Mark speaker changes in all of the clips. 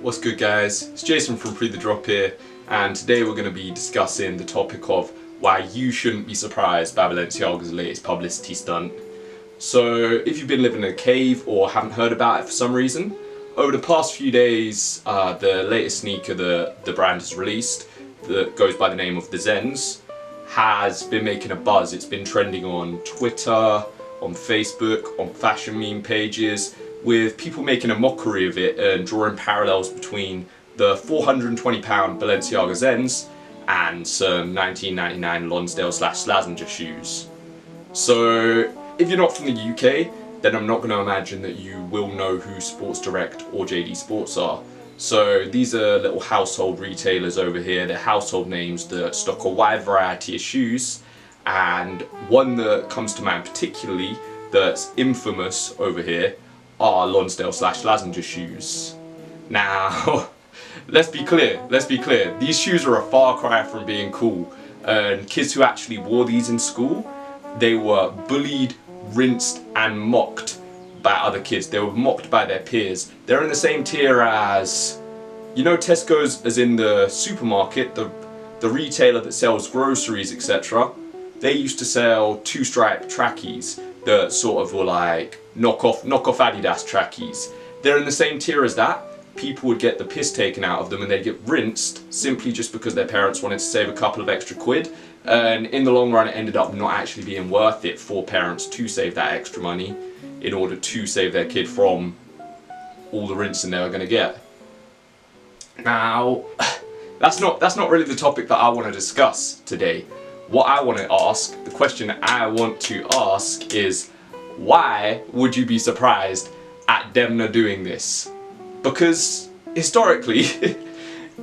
Speaker 1: What's good, guys? It's Jason from Free the Drop here, and today we're going to be discussing the topic of why you shouldn't be surprised by Balenciaga's latest publicity stunt. So if you've been living in a cave or haven't heard about it for some reason, over the past few days the latest sneaker the brand has released, that goes by the name of the Zens, has been making a buzz. It's been trending on Twitter, on Facebook, on fashion meme pages, with people making a mockery of it and drawing parallels between the £420 Balenciaga Zens and some 1999 Lonsdale/Slazenger shoes. So if you're not from the UK, then I'm not going to imagine that you will know who Sports Direct or JD Sports are. So these are little household retailers over here. They're household names that stock a wide variety of shoes, and one that comes to mind particularly that's infamous over here are Lonsdale/Slazenger shoes. Now, let's be clear, these shoes are a far cry from being cool, and kids who actually wore these in school, they were bullied, rinsed and mocked by other kids. They were mocked by their peers. They're in the same tier as, you know, Tesco's, as in the supermarket, the retailer that sells groceries, etc. They used to sell two-stripe trackies that sort of were like knockoff Adidas trackies. They're in the same tier as that. People would get the piss taken out of them and they'd get rinsed simply just because their parents wanted to save a couple of extra quid, and in the long run it ended up not actually being worth it for parents to save that extra money in order to save their kid from all the rinsing they were going to get. Now, that's not really the topic that I want to discuss today. What I want to ask, the question I want to ask is, why would you be surprised at Demna doing this? Because historically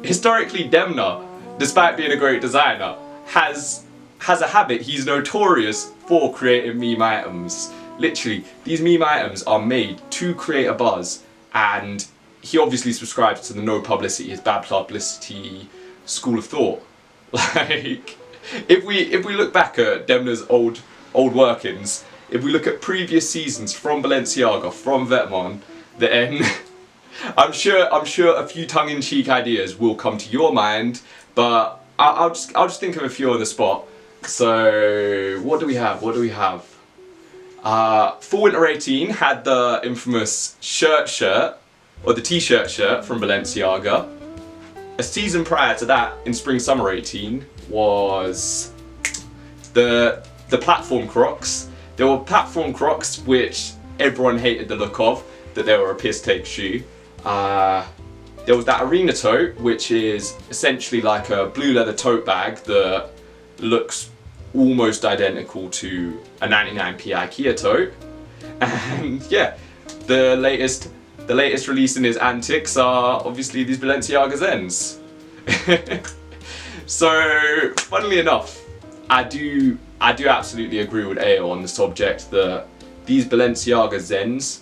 Speaker 1: Demna, despite being a great designer, has a habit. He's notorious for creating meme items. Literally, these meme items are made to create a buzz, and he obviously subscribes to the no publicity is bad publicity school of thought. Like, if we look back at Demna's old workings, if we look at previous seasons from Balenciaga, from Vetements, then I'm sure a few tongue-in-cheek ideas will come to your mind, but I'll just think of a few on the spot. So what do we have? For Winter 18 had the infamous shirt, or the t-shirt shirt from Balenciaga. A season prior to that, in Spring/Summer 18, was the platform Crocs. There were platform Crocs which everyone hated the look of, that they were a piss take shoe. There was that arena tote, which is essentially like a blue leather tote bag that looks almost identical to a 99p IKEA tote. And yeah, the latest release in his Antics are obviously these Balenciaga Zens. So, funnily enough, I do absolutely agree with AO on the subject that these Balenciaga Zens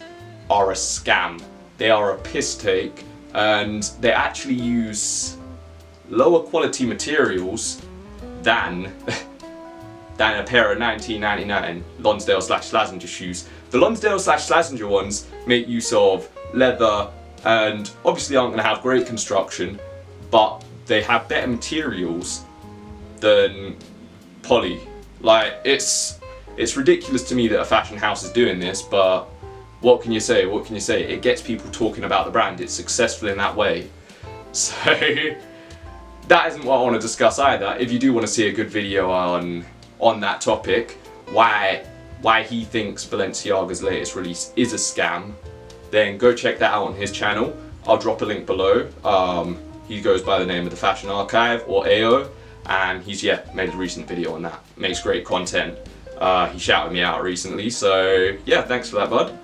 Speaker 1: are a scam. They are a piss take, and they actually use lower quality materials than a pair of 1999 Lonsdale/Slazenger shoes. The Lonsdale/Slazenger ones make use of leather and obviously aren't going to have great construction, but they have better materials than poly. Like, it's ridiculous to me that a fashion house is doing this, but what can you say? It gets people talking about the brand. It's successful in that way. So that isn't what I want to discuss either. If you do want to see a good video on that topic, why he thinks Balenciaga's latest release is a scam, then go check that out on his channel. I'll drop a link below. He goes by the name of the Fashion Archive, or AO, and he's made a recent video on that. Makes great content. He shouted me out recently, so yeah, thanks for that, bud.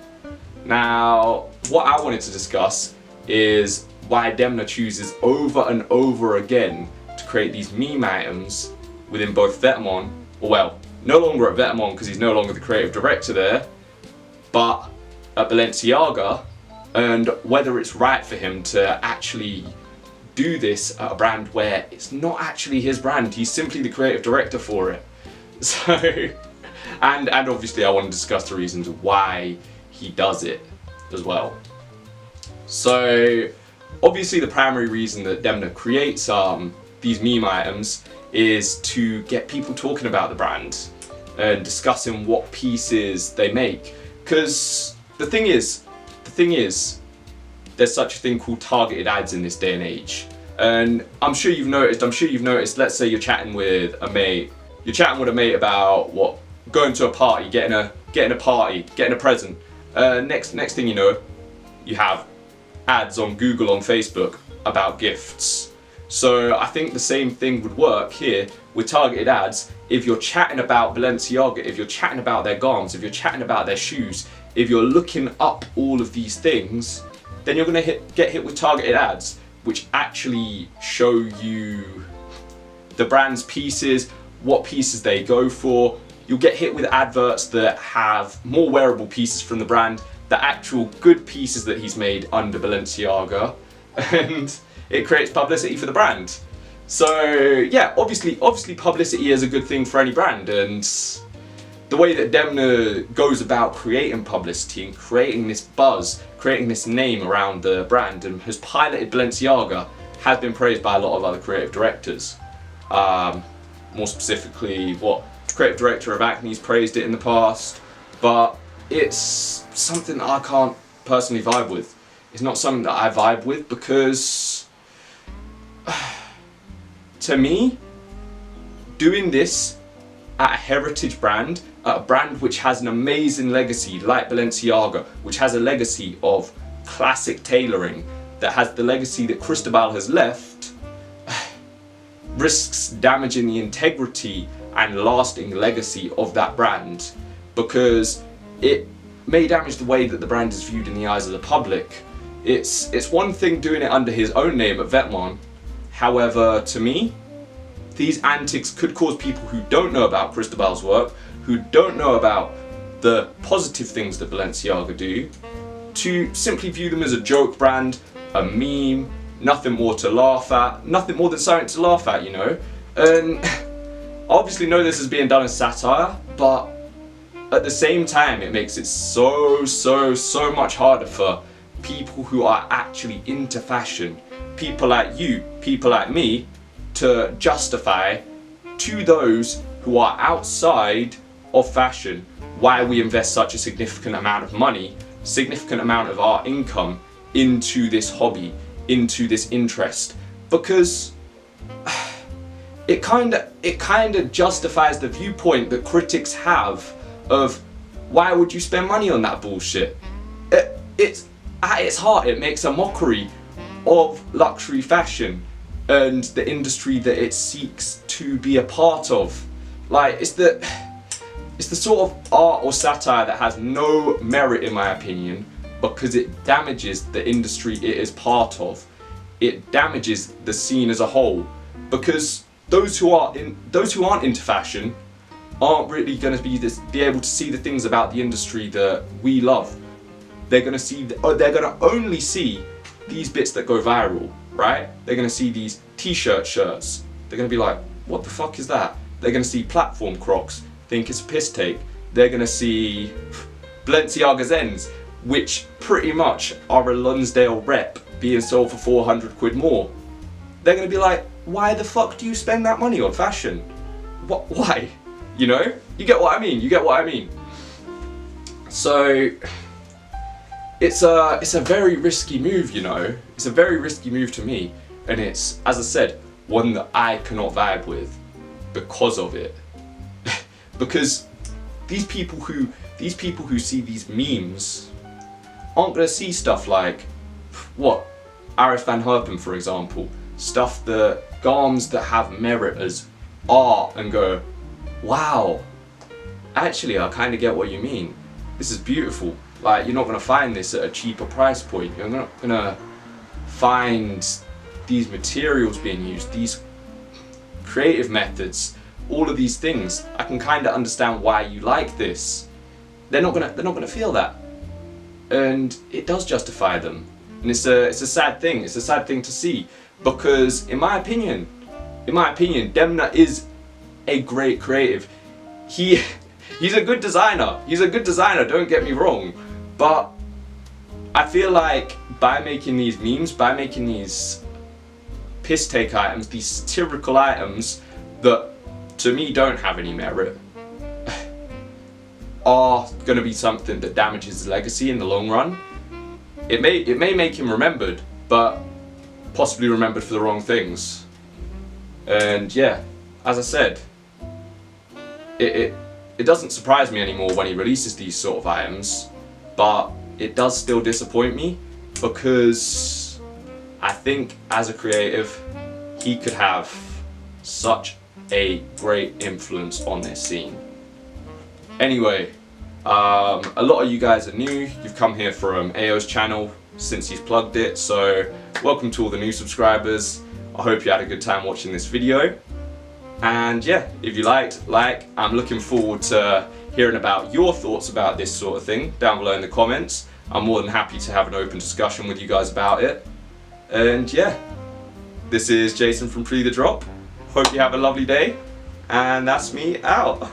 Speaker 1: Now, what I wanted to discuss is why Demna chooses over and over again to create these meme items within both Vetements, or well, no longer at Vetements because he's no longer the creative director there, but at Balenciaga, and whether it's right for him to actually do this at a brand where it's not actually his brand. He's simply the creative director for it. So, and obviously I want to discuss the reasons why he does it as well. So obviously the primary reason that Demna creates these meme items is to get people talking about the brand and discussing what pieces they make. Because the thing is, there's such a thing called targeted ads in this day and age. And I'm sure you've noticed, let's say you're chatting with a mate about what, going to a party, getting a present. Next thing you know, you have ads on Google, on Facebook about gifts. So I think the same thing would work here with targeted ads. If you're chatting about Balenciaga, if you're chatting about their garments, if you're chatting about their shoes, if you're looking up all of these things, then you're gonna get hit with targeted ads, which actually show you the brand's pieces, what pieces they go for. You'll get hit with adverts that have more wearable pieces from the brand, the actual good pieces that he's made under Balenciaga, and it creates publicity for the brand. So yeah, obviously publicity is a good thing for any brand, and the way that Demna goes about creating publicity and creating this buzz, creating this name around the brand, and has piloted Balenciaga, has been praised by a lot of other creative directors. More specifically, creative director of Acne's praised it in the past, but it's something that I can't personally vibe with. It's not something that I vibe with because, to me, doing this at a heritage brand, at a brand which has an amazing legacy like Balenciaga, which has a legacy of classic tailoring, that has the legacy that Cristobal has left, risks damaging the integrity and lasting legacy of that brand, because it may damage the way that the brand is viewed in the eyes of the public. It's one thing doing it under his own name at Vetmon. However, to me, these antics could cause people who don't know about Cristobal's work, who don't know about the positive things that Balenciaga do, to simply view them as a joke brand, a meme, nothing more to laugh at, nothing more than something to laugh at, you know? And I obviously know this is being done as satire, but at the same time it makes it so much harder for people who are actually into fashion, people like you, people like me, to justify to those who are outside of fashion why we invest such a significant amount of money, significant amount of our income into this hobby, into this interest, because it kind of justifies the viewpoint that critics have of why would you spend money on that bullshit. It's at its heart, it makes a mockery of luxury fashion and the industry that it seeks to be a part of. Like, it's the sort of art or satire that has no merit, in my opinion, because it damages the industry it is part of. It damages the scene as a whole, because those who aren't into fashion aren't really going to be able to see the things about the industry that we love. They're going to only see these bits that go viral, right? They're going to see these t-shirt shirts. They're going to be like, what the fuck is that? They're going to see platform Crocs, think it's a piss take. They're going to see Balenciaga Zens, which pretty much are a Lonsdale rep being sold for 400 quid more. They're going to be like, why the fuck do you spend that money on fashion? Why? You know? You get what I mean? So it's a very risky move, you know? It's a very risky move to me, and it's, as I said, one that I cannot vibe with because of it. Because these people who see these memes aren't gonna see stuff like, what, Aris van Herpen, for example, stuff that, garms that have merit as art, and go, wow, actually I kind of get what you mean. This is beautiful. Like, you're not gonna find this at a cheaper price point. You're not gonna find these materials being used, these creative methods, all of these things. I can kind of understand why you like this. They're not gonna feel that, and it does justify them. And it's a sad thing. It's a sad thing to see, because in my opinion, Demna is a great creative. He's a good designer. Don't get me wrong, but I feel like by making these memes, by making these piss take items, these satirical items that to me don't have any merit, are going to be something that damages his legacy in the long run. It may make him remembered, but possibly remembered for the wrong things. And yeah, as I said, it doesn't surprise me anymore when he releases these sort of items, but it does still disappoint me, because I think as a creative he could have such a great influence on this scene. Anyway, a lot of you guys are new. You've come here from AO's channel since he's plugged it, so welcome to all the new subscribers. I hope you had a good time watching this video. And yeah, if you liked, I'm looking forward to hearing about your thoughts about this sort of thing down below in the comments. I'm more than happy to have an open discussion with you guys about it. And yeah, this is Jason from Pre The Drop. Hope you have a lovely day, and that's me out.